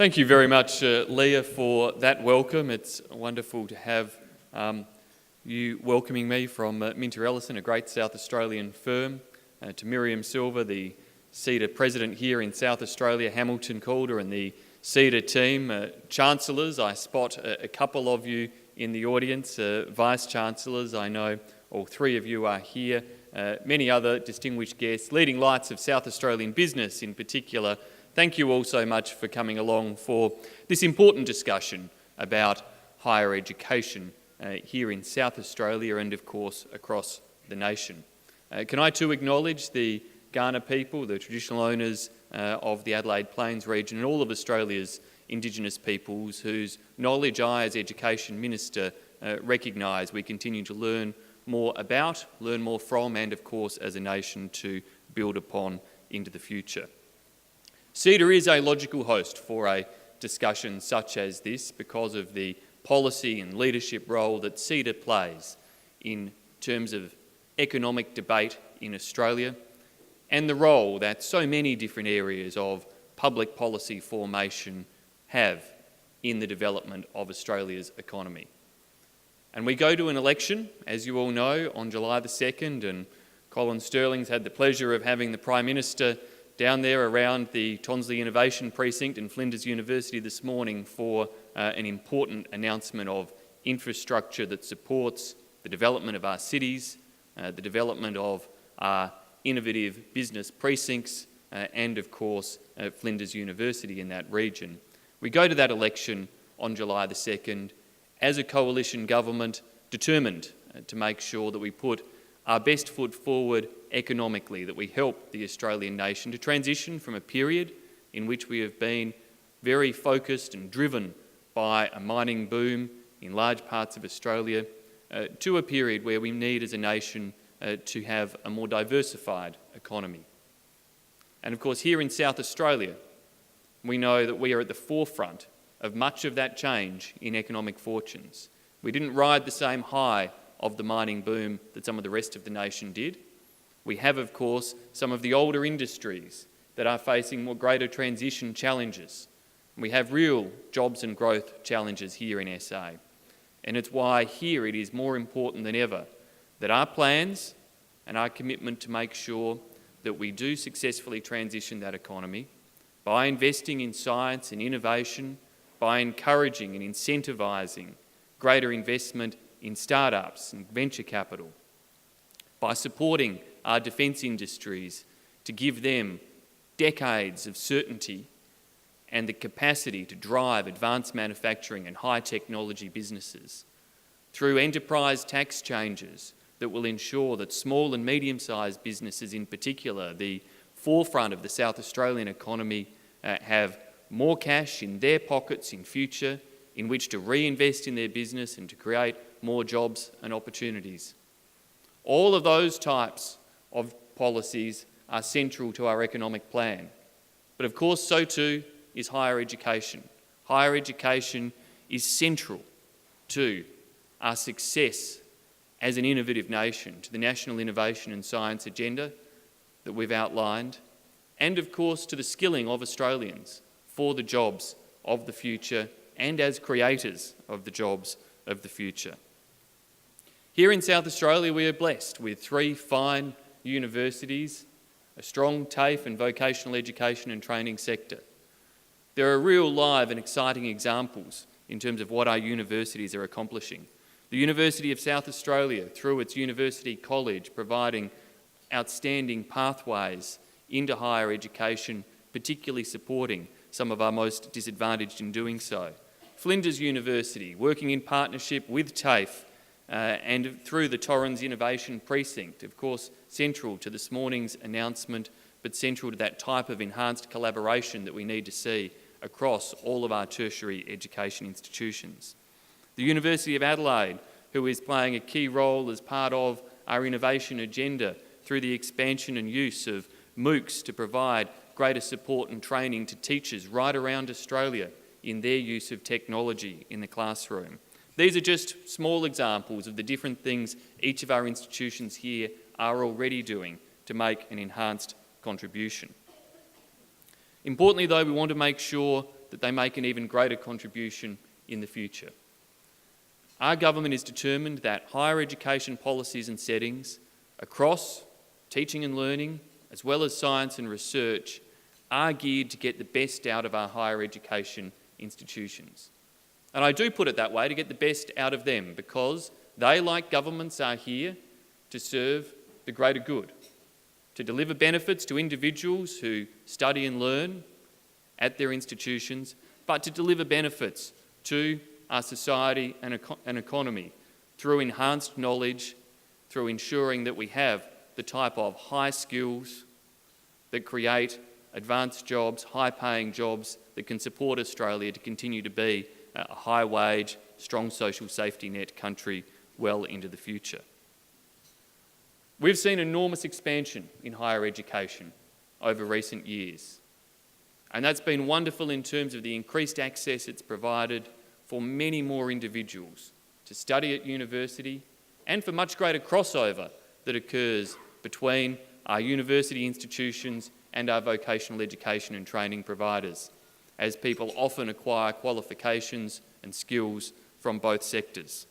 Thank you very much, Leah, for that welcome. It's wonderful to have you welcoming me from Minter Ellison, a great South Australian firm, to Miriam Silver, the CEDA president here in South Australia, Hamilton Calder, and the CEDA team. Chancellors, I spot a couple of you in the audience. Vice Chancellors, I know all three of you are here. Many other distinguished guests, leading lights of South Australian business in particular. Thank you all so much for coming along for this important discussion about higher education here in South Australia and, of course, across the nation. Can I too acknowledge the Kaurna people, the traditional owners of the Adelaide Plains region, and all of Australia's Indigenous peoples whose knowledge I, as Education Minister, recognise we continue to learn more about, learn more from, and, of course, as a nation to build upon into the future. CEDA is a logical host for a discussion such as this because of the policy and leadership role that CEDA plays in terms of economic debate in Australia and the role that so many different areas of public policy formation have in the development of Australia's economy. And we go to an election, as you all know, on July the 2nd, and Colin Sterling's had the pleasure of having the Prime Minister down there around the Tonsley Innovation Precinct in Flinders University this morning for an important announcement of infrastructure that supports the development of our cities, the development of our innovative business precincts, and of course Flinders University in that region. We go to that election on July the 2nd as a coalition government determined to make sure that we put our best foot forward economically, that we help the Australian nation to transition from a period in which we have been very focused and driven by a mining boom in large parts of Australia to a period where we need as a nation to have a more diversified economy. And of course, here in South Australia, we know that we are at the forefront of much of that change in economic fortunes. We didn't ride the same high of the mining boom that some of the rest of the nation did. We have, of course, some of the older industries that are facing more greater transition challenges. We have real jobs and growth challenges here in SA. And it's why here it is more important than ever that our plans and our commitment to make sure that we do successfully transition that economy by investing in science and innovation, by encouraging and incentivising greater investment in startups and venture capital, by supporting our defence industries to give them decades of certainty and the capacity to drive advanced manufacturing and high technology businesses, through enterprise tax changes that will ensure that small and medium-sized businesses in particular, the forefront of the South Australian economy, have more cash in their pockets in future in which to reinvest in their business and to create more jobs and opportunities. All of those types of policies are central to our economic plan. But of course, so too is higher education. Higher education is central to our success as an innovative nation, to the National Innovation and Science Agenda that we've outlined, and of course to the skilling of Australians for the jobs of the future and as creators of the jobs of the future. Here in South Australia, we are blessed with three fine universities, a strong TAFE and vocational education and training sector. There are real live and exciting examples in terms of what our universities are accomplishing. The University of South Australia, through its University College, providing outstanding pathways into higher education, particularly supporting some of our most disadvantaged in doing so. Flinders University, working in partnership with TAFE and through the Torrens Innovation Precinct, of course central to this morning's announcement, but central to that type of enhanced collaboration that we need to see across all of our tertiary education institutions. The University of Adelaide, who is playing a key role as part of our innovation agenda through the expansion and use of MOOCs to provide greater support and training to teachers right around Australia in their use of technology in the classroom. These are just small examples of the different things each of our institutions here are already doing to make an enhanced contribution. Importantly, though, we want to make sure that they make an even greater contribution in the future. Our government is determined that higher education policies and settings across teaching and learning, as well as science and research, are geared to get the best out of our higher education institutions. And I do put it that way, to get the best out of them, because they, like governments, are here to serve the greater good, to deliver benefits to individuals who study and learn at their institutions, but to deliver benefits to our society and economy through enhanced knowledge, through ensuring that we have the type of high skills that create advanced jobs, high-paying jobs that can support Australia to continue to be a high-wage, strong social safety net country well into the future. We've seen enormous expansion in higher education over recent years, and that's been wonderful in terms of the increased access it's provided for many more individuals to study at university, and for much greater crossover that occurs between our university institutions and our vocational education and training providers, as people often acquire qualifications and skills from both sectors.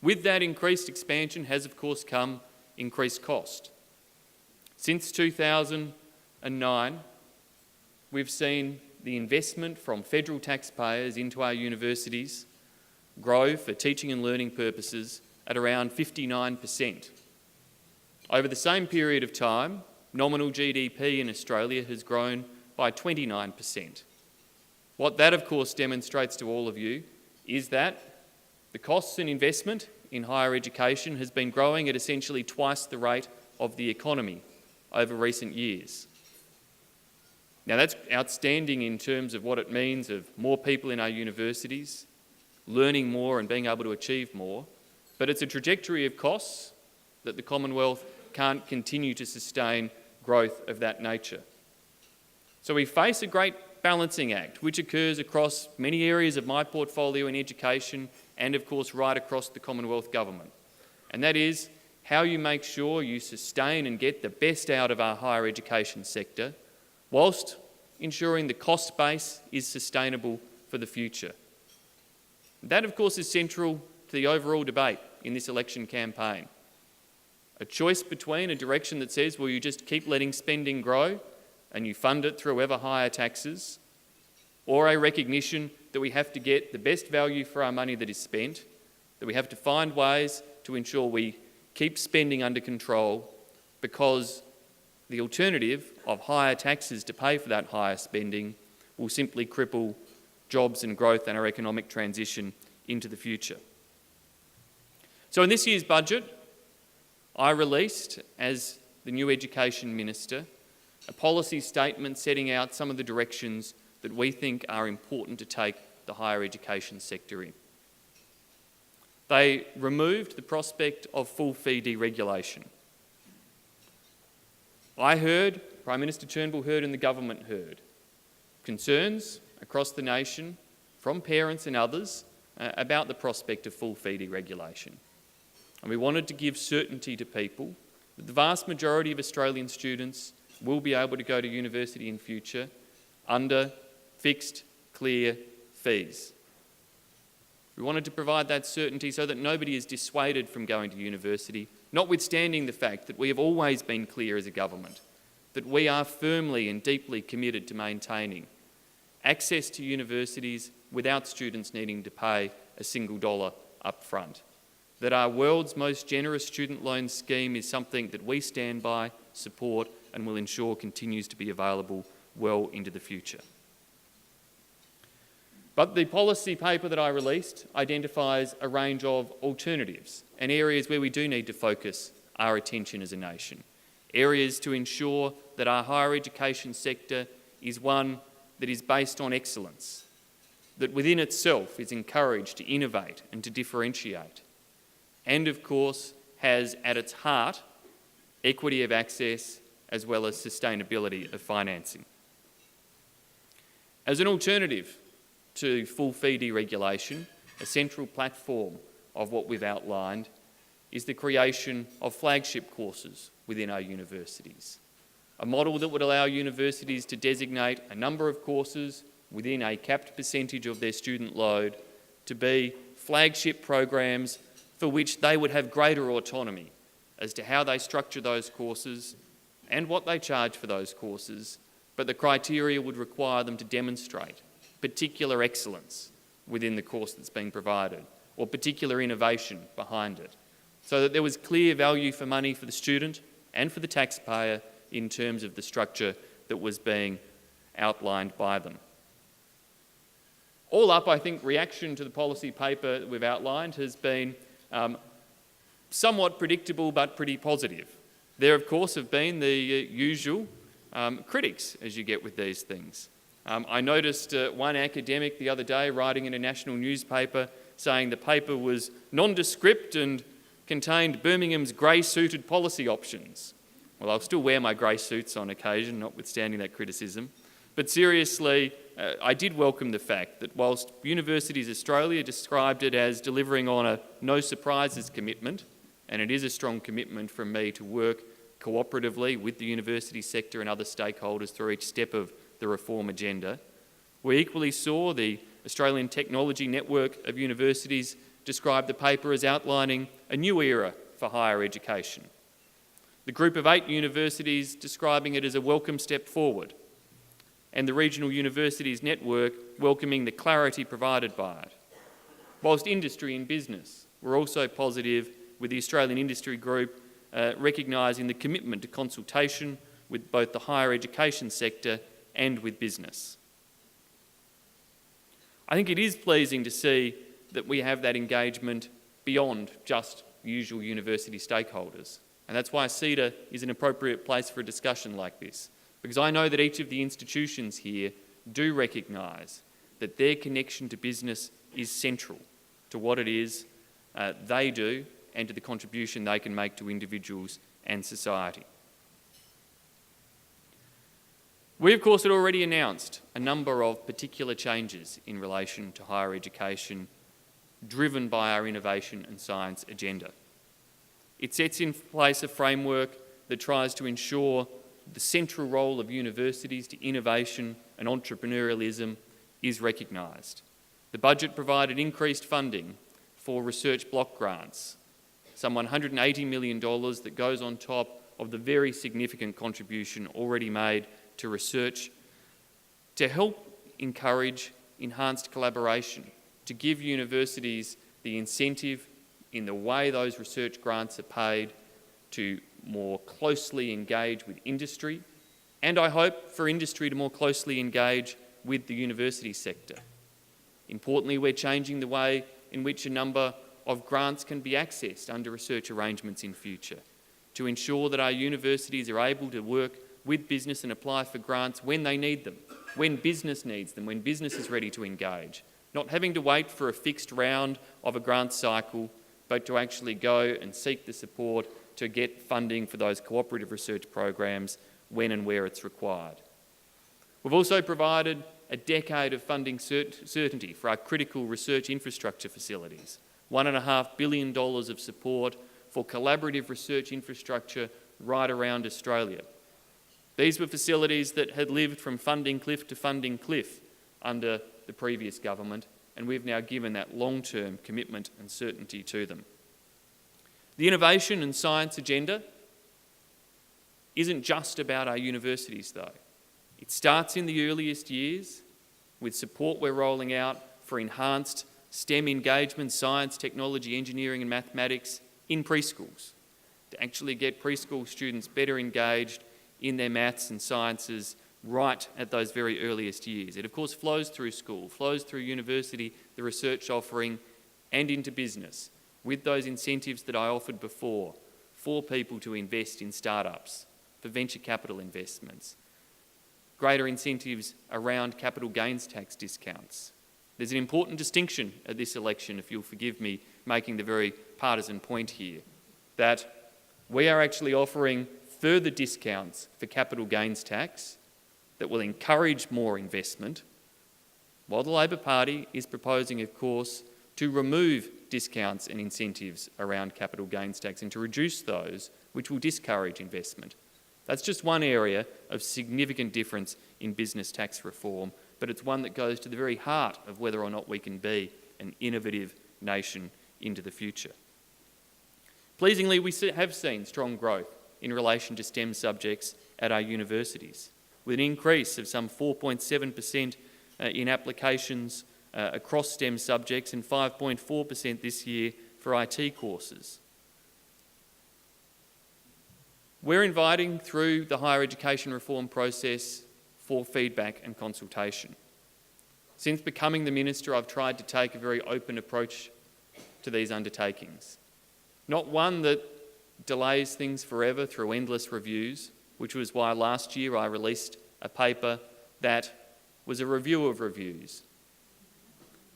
With that increased expansion has, of course, come increased cost. Since 2009, we've seen the investment from federal taxpayers into our universities grow for teaching and learning purposes at around 59%. Over the same period of time, nominal GDP in Australia has grown by 29%. What that, of course, demonstrates to all of you is that the costs and investment in higher education has been growing at essentially twice the rate of the economy over recent years. Now, that's outstanding in terms of what it means of more people in our universities, learning more and being able to achieve more, but it's a trajectory of costs that the Commonwealth can't continue to sustain growth of that nature. So we face a great balancing act, which occurs across many areas of my portfolio in education and, of course, right across the Commonwealth Government. And that is how you make sure you sustain and get the best out of our higher education sector, whilst ensuring the cost base is sustainable for the future. That, of course, is central to the overall debate in this election campaign. A choice between a direction that says, well, you just keep letting spending grow and you fund it through ever higher taxes, or a recognition that we have to get the best value for our money that is spent, that we have to find ways to ensure we keep spending under control, because the alternative of higher taxes to pay for that higher spending will simply cripple jobs and growth and our economic transition into the future. So in this year's budget, I released, as the new Education Minister, a policy statement setting out some of the directions that we think are important to take the higher education sector in. They removed the prospect of full fee deregulation. I heard, Prime Minister Turnbull heard, and the government heard concerns across the nation from parents and others about the prospect of full fee deregulation. And we wanted to give certainty to people that the vast majority of Australian students will be able to go to university in future under fixed, clear fees. We wanted to provide that certainty so that nobody is dissuaded from going to university, notwithstanding the fact that we have always been clear as a government that we are firmly and deeply committed to maintaining access to universities without students needing to pay a single dollar up front. That our world's most generous student loan scheme is something that we stand by, support, and will ensure continues to be available well into the future. But the policy paper that I released identifies a range of alternatives and areas where we do need to focus our attention as a nation. Areas to ensure that our higher education sector is one that is based on excellence, that within itself is encouraged to innovate and to differentiate, and of course has at its heart equity of access as well as sustainability of financing. As an alternative to full fee deregulation, a central platform of what we've outlined is the creation of flagship courses within our universities. A model that would allow universities to designate a number of courses within a capped percentage of their student load to be flagship programs for which they would have greater autonomy as to how they structure those courses and what they charge for those courses, but the criteria would require them to demonstrate particular excellence within the course that's being provided or particular innovation behind it, so that there was clear value for money for the student and for the taxpayer in terms of the structure that was being outlined by them. All up, I think reaction to the policy paper that we've outlined has been somewhat predictable but pretty positive. There, of course, have been the usual critics, as you get with these things. I noticed one academic the other day writing in a national newspaper saying the paper was nondescript and contained Birmingham's grey-suited policy options. Well, I'll still wear my grey suits on occasion, notwithstanding that criticism. But seriously, I did welcome the fact that whilst Universities Australia described it as delivering on a no surprises commitment, and it is a strong commitment from me to work cooperatively with the university sector and other stakeholders through each step of the reform agenda, we equally saw the Australian Technology Network of Universities describe the paper as outlining a new era for higher education. The group of 8 universities describing it as a welcome step forward, and the Regional Universities Network welcoming the clarity provided by it. Whilst industry and business were also positive, with the Australian Industry Group recognising the commitment to consultation with both the higher education sector and with business. I think it is pleasing to see that we have that engagement beyond just usual university stakeholders. And that's why CEDA is an appropriate place for a discussion like this, because I know that each of the institutions here do recognise that their connection to business is central to what it is they do and to the contribution they can make to individuals and society. We, of course, had already announced a number of particular changes in relation to higher education driven by our innovation and science agenda. It sets in place a framework that tries to ensure the central role of universities to innovation and entrepreneurialism is recognised. The budget provided increased funding for research block grants, some $180 million that goes on top of the very significant contribution already made to research to help encourage enhanced collaboration, to give universities the incentive in the way those research grants are paid to more closely engage with industry, and I hope for industry to more closely engage with the university sector. Importantly, we're changing the way in which a number of grants can be accessed under research arrangements in future to ensure that our universities are able to work with business and apply for grants when they need them, when business needs them, when business is ready to engage, not having to wait for a fixed round of a grant cycle, but to actually go and seek the support to get funding for those cooperative research programs when and where it's required. We've also provided a decade of funding certainty for our critical research infrastructure facilities, $1.5 billion of support for collaborative research infrastructure right around Australia. These were facilities that had lived from funding cliff to funding cliff under the previous government, and we've now given that long-term commitment and certainty to them. The innovation and science agenda isn't just about our universities, though. It starts in the earliest years with support we're rolling out for enhanced STEM engagement, science, technology, engineering and mathematics in preschools, to actually get preschool students better engaged in their maths and sciences right at those very earliest years. It of course flows through school, flows through university, the research offering, and into business, with those incentives that I offered before for people to invest in startups, for venture capital investments, greater incentives around capital gains tax discounts. There's an important distinction at this election, if you'll forgive me making the very partisan point here, that we are actually offering further discounts for capital gains tax that will encourage more investment, while the Labor Party is proposing, of course, to remove discounts and incentives around capital gains tax and to reduce those which will discourage investment. That's just one area of significant difference in business tax reform but it's one that goes to the very heart of whether or not we can be an innovative nation into the future. Pleasingly, we have seen strong growth in relation to STEM subjects at our universities, with an increase of some 4.7% in applications across STEM subjects and 5.4% this year for IT courses. We're inviting through the higher education reform process for feedback and consultation. Since becoming the Minister, I've tried to take a very open approach to these undertakings. Not one that delays things forever through endless reviews, which was why last year I released a paper that was a review of reviews.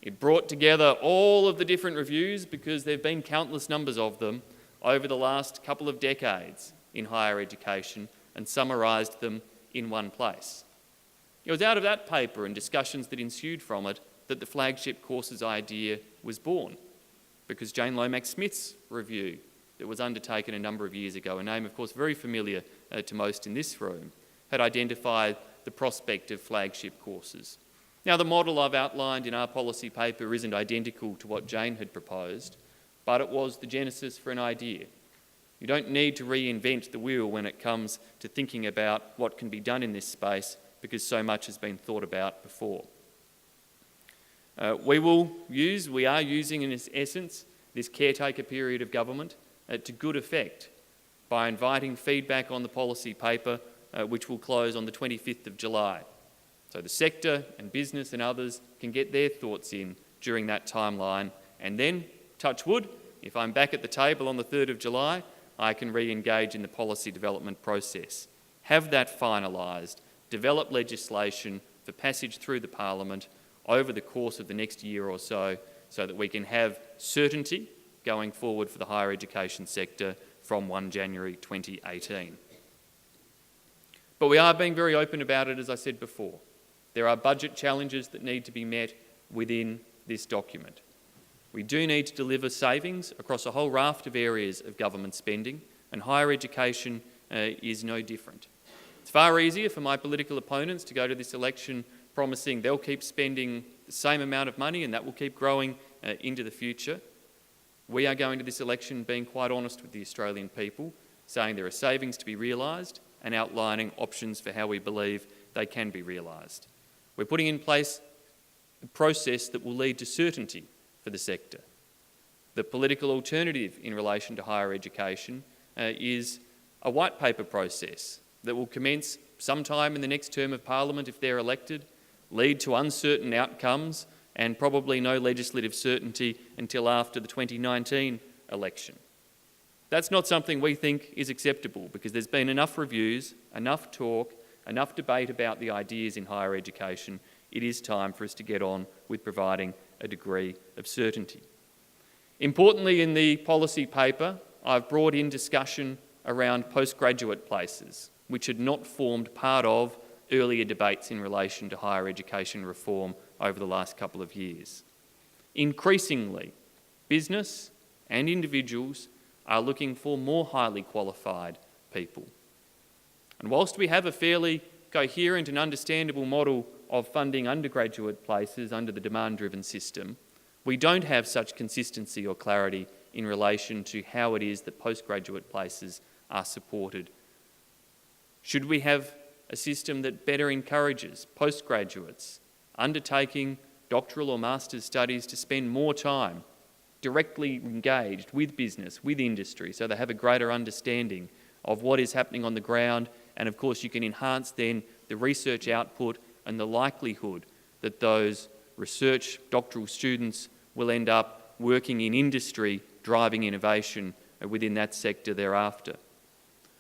It brought together all of the different reviews, because there have been countless numbers of them over the last couple of decades in higher education, and summarised them in one place. It was out of that paper and discussions that ensued from it that the flagship courses idea was born, because Jane Lomax-Smith's review that was undertaken a number of years ago, a name of course very familiar to most in this room, had identified the prospect of flagship courses. Now, the model I've outlined in our policy paper isn't identical to what Jane had proposed, but it was the genesis for an idea. You don't need to reinvent the wheel when it comes to thinking about what can be done in this space, because so much has been thought about before. We are using in essence this caretaker period of government to good effect by inviting feedback on the policy paper, which will close on the 25th of July. So the sector and business and others can get their thoughts in during that timeline, and then, touch wood, if I'm back at the table on the 3rd of July, I can re-engage in the policy development process, have that finalised, develop legislation for passage through the Parliament over the course of the next year or so that we can have certainty going forward for the higher education sector from 1 January 2018. But we are being very open about it, as I said before. There are budget challenges that need to be met within this document. We do need to deliver savings across a whole raft of areas of government spending, and higher education is no different. It's far easier for my political opponents to go to this election promising they'll keep spending the same amount of money and that will keep growing into the future. We are going to this election being quite honest with the Australian people, saying there are savings to be realised and outlining options for how we believe they can be realised. We're putting in place a process that will lead to certainty for the sector. The political alternative in relation to higher education is a white paper process that will commence sometime in the next term of Parliament if they're elected, lead to uncertain outcomes and probably no legislative certainty until after the 2019 election. That's not something we think is acceptable, because there's been enough reviews, enough talk, enough debate about the ideas in higher education. It is time for us to get on with providing a degree of certainty. Importantly, in the policy paper, I've brought in discussion around postgraduate places, which had not formed part of earlier debates in relation to higher education reform over the last couple of years. Increasingly, business and individuals are looking for more highly qualified people. And whilst we have a fairly coherent and understandable model of funding undergraduate places under the demand-driven system, we don't have such consistency or clarity in relation to how it is that postgraduate places are supported. Should we have a system that better encourages postgraduates undertaking doctoral or master's studies to spend more time directly engaged with business, with industry, so they have a greater understanding of what is happening on the ground, and of course you can enhance then the research output and the likelihood that those research doctoral students will end up working in industry, driving innovation within that sector thereafter.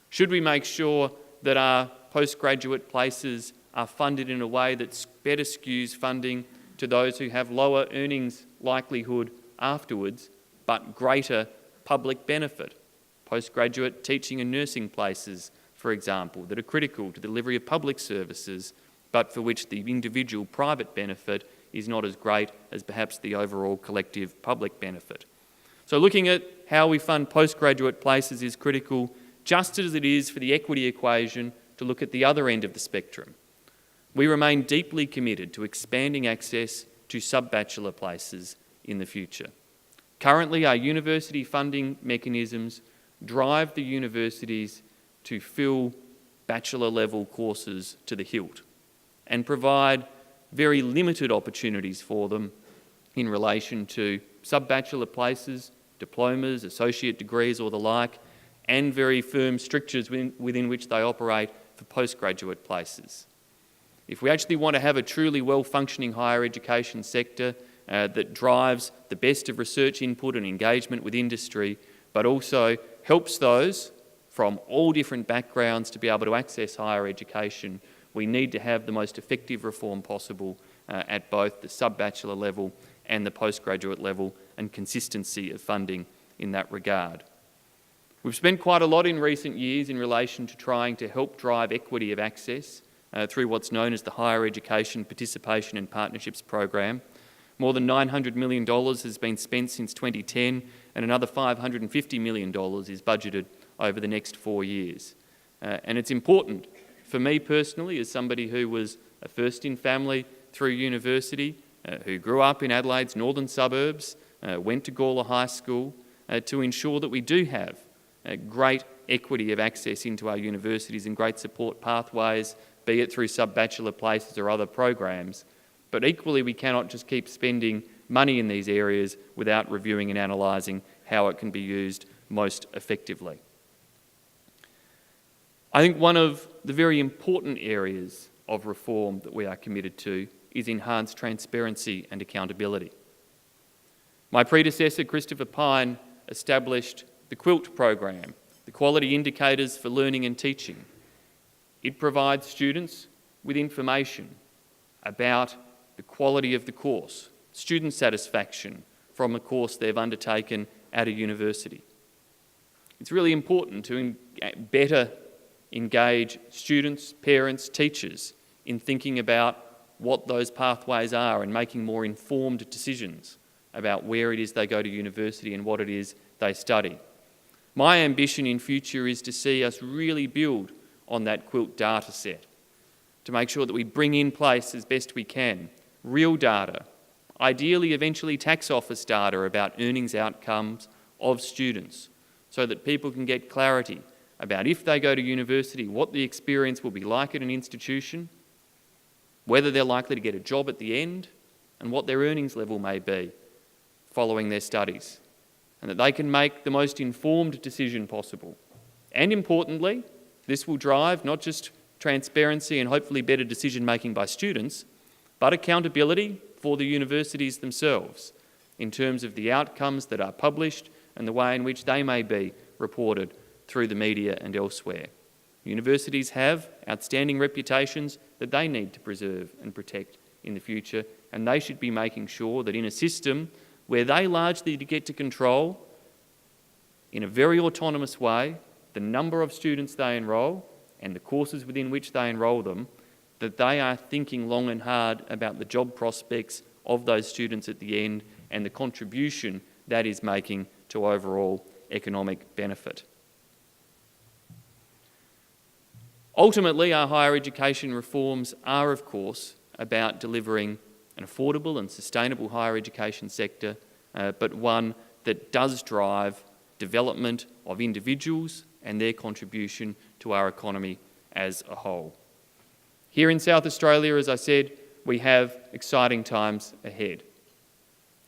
Should we make sure that our postgraduate places are funded in a way that better skews funding to those who have lower earnings likelihood afterwards, but greater public benefit? Postgraduate teaching and nursing places, for example, that are critical to the delivery of public services, but for which the individual private benefit is not as great as perhaps the overall collective public benefit. So looking at how we fund postgraduate places is critical, just as it is for the equity equation to look at the other end of the spectrum. We remain deeply committed to expanding access to sub-bachelor places in the future. Currently, our university funding mechanisms drive the universities to fill bachelor level courses to the hilt and provide very limited opportunities for them in relation to sub-bachelor places, diplomas, associate degrees or the like, and very firm strictures within which they operate for postgraduate places. If we actually want to have a truly well-functioning higher education sector that drives the best of research input and engagement with industry, but also helps those from all different backgrounds to be able to access higher education, we need to have the most effective reform possible at both the sub-bachelor level and the postgraduate level, and consistency of funding in that regard. We've spent quite a lot in recent years in relation to trying to help drive equity of access through what's known as the Higher Education Participation and Partnerships Program. More than $900 million has been spent since 2010, and another $550 million is budgeted over the next 4 years. And it's important for me personally, as somebody who was a first in family through university, who grew up in Adelaide's northern suburbs, went to Gawler High School, to ensure that we do have great equity of access into our universities and great support pathways, be it through sub-bachelor places or other programs. But equally, we cannot just keep spending money in these areas without reviewing and analysing how it can be used most effectively. I think one of the very important areas of reform that we are committed to is enhanced transparency and accountability. My predecessor, Christopher Pyne, established the QUILT program, the Quality Indicators for Learning and Teaching. It provides students with information about the quality of the course, student satisfaction from a course they've undertaken at a university. It's really important to better engage students, parents, teachers in thinking about what those pathways are and making more informed decisions about where it is they go to university and what it is they study. My ambition in future is to see us really build on that QUILT data set, to make sure that we bring in place as best we can real data, ideally eventually tax office data about earnings outcomes of students, so that people can get clarity about if they go to university, what the experience will be like at an institution, whether they're likely to get a job at the end, and what their earnings level may be following their studies, and that they can make the most informed decision possible. And importantly, this will drive not just transparency and hopefully better decision-making by students, but accountability for the universities themselves in terms of the outcomes that are published and the way in which they may be reported through the media and elsewhere. Universities have outstanding reputations that they need to preserve and protect in the future, and they should be making sure that in a system where they largely get to control, in a very autonomous way, the number of students they enrol and the courses within which they enrol them, that they are thinking long and hard about the job prospects of those students at the end and the contribution that is making to overall economic benefit. Ultimately, our higher education reforms are, of course, about delivering an affordable and sustainable higher education sector, but one that does drive development of individuals and their contribution to our economy as a whole. Here in South Australia, as I said, we have exciting times ahead.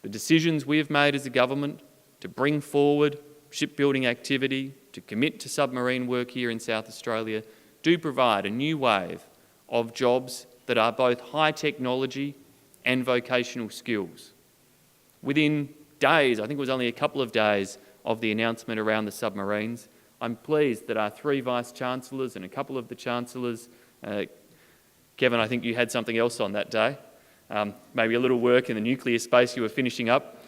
The decisions we have made as a government to bring forward shipbuilding activity, to commit to submarine work here in South Australia, do provide a new wave of jobs that are both high technology and vocational skills. Within days, I think it was only a couple of days of the announcement around the submarines, I'm pleased that our 3 Vice-Chancellors and a couple of the Chancellors, Kevin, I think you had something else on that day, maybe a little work in the nuclear space you were finishing up,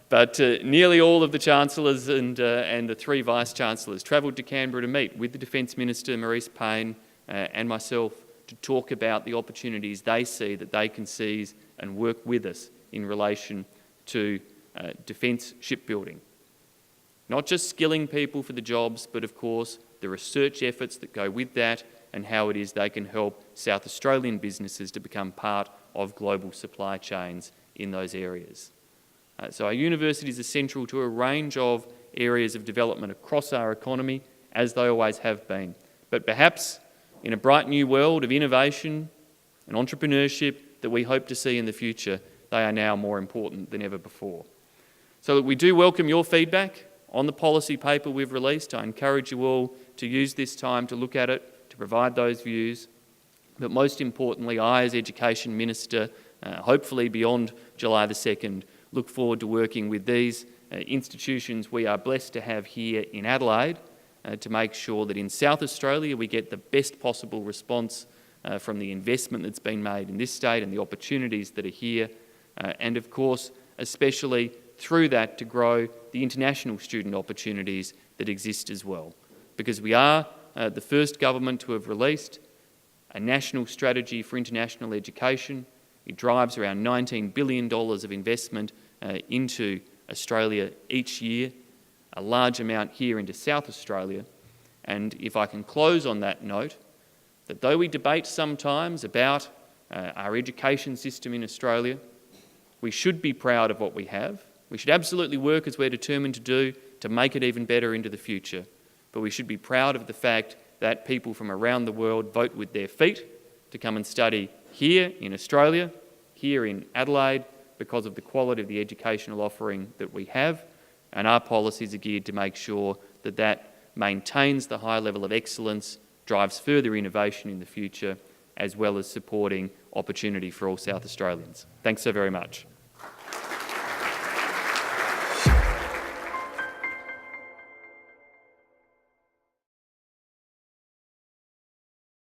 but nearly all of the Chancellors and the 3 Vice-Chancellors travelled to Canberra to meet with the Defence Minister, Maurice Payne, and myself to talk about the opportunities they see that they can seize and work with us in relation to defence shipbuilding. Not just skilling people for the jobs, but of course the research efforts that go with that, and how it is they can help South Australian businesses to become part of global supply chains in those areas. So our universities are central to a range of areas of development across our economy, as they always have been. But perhaps in a bright new world of innovation and entrepreneurship that we hope to see in the future, they are now more important than ever before. So we do welcome your feedback on the policy paper we've released. I encourage you all to use this time to look at it, to provide those views. But most importantly, I, as Education Minister, hopefully beyond July the 2nd, look forward to working with these institutions we are blessed to have here in Adelaide to make sure that in South Australia we get the best possible response from the investment that's been made in this state and the opportunities that are here, and of course, especially through that to grow the international student opportunities that exist as well. Because we are the first government to have released a national strategy for international education. It drives around $19 billion of investment into Australia each year, a large amount here into South Australia. And if I can close on that note, that though we debate sometimes about our education system in Australia, we should be proud of what we have. We should absolutely work, as we're determined to do, to make it even better into the future. But we should be proud of the fact that people from around the world vote with their feet to come and study here in Australia, here in Adelaide, because of the quality of the educational offering that we have, and our policies are geared to make sure that that maintains the high level of excellence, drives further innovation in the future, as well as supporting opportunity for all South Australians. Thanks so very much.